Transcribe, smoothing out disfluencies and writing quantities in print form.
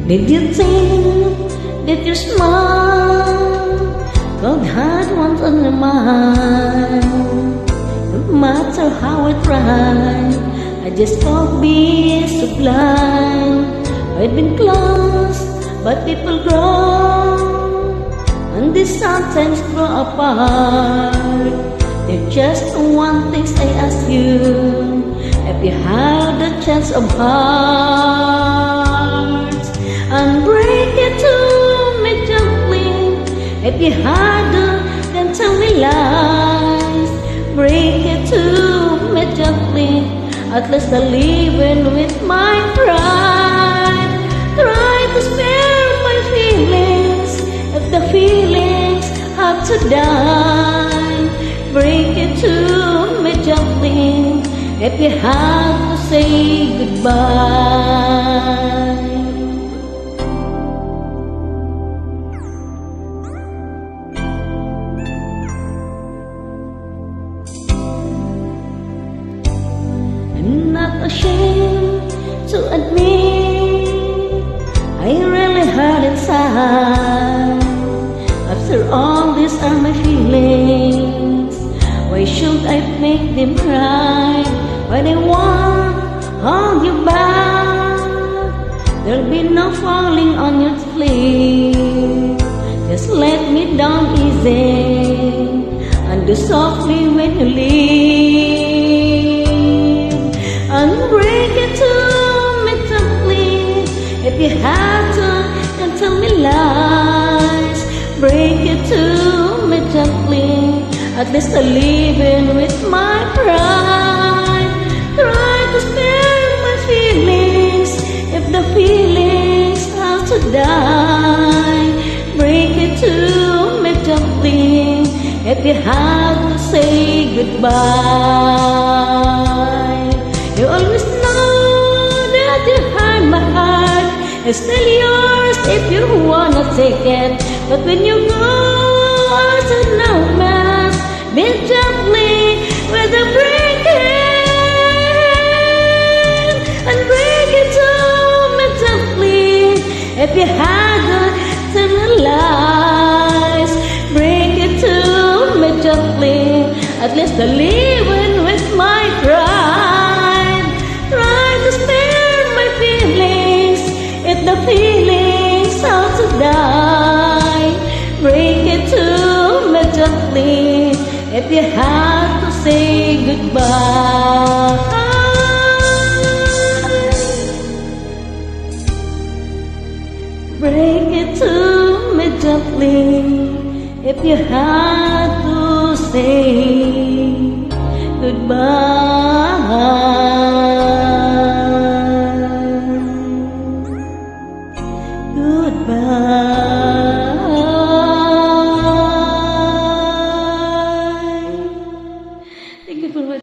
Did you think that your smile could hide what's on your mind? No matter how I tried, I just can't be so blind. I've been close, but people grow, and they sometimes grow apart. There's just one thing I ask you: if you had the chance of hearts, and break it to me gently. If you had then tell me lies. Break it to me gently. At least I live in with my pride. Try to spare my feelings, if the feelings have to die. Break it to me gently, if you have to say goodbye. I'm not ashamed to admit I really hurt inside. After all, these are my feelings. Why should I make them cry? Why they want hold you back? There'll be no falling on your sleeve. Just let me down easy and do softly when you leave. And break it to me gently. If you have to, then tell me lies. Break it to me gently. At least I live in with my pride. Try to spare my feelings, if the feelings have to die. Break it to me gently, if you have to say goodbye. You always know that you hurt my heart. It's still yours if you wanna take it. But when you go, I said no, man. Be gently with a breaking, and break it to me gently. If you had to lies, break it to me gently. At least I live in with my pride. Try to spare my feelings, if the feelings have to die. Break it to me gently, if you have to say goodbye. Break it to me gently, if you have to say goodbye.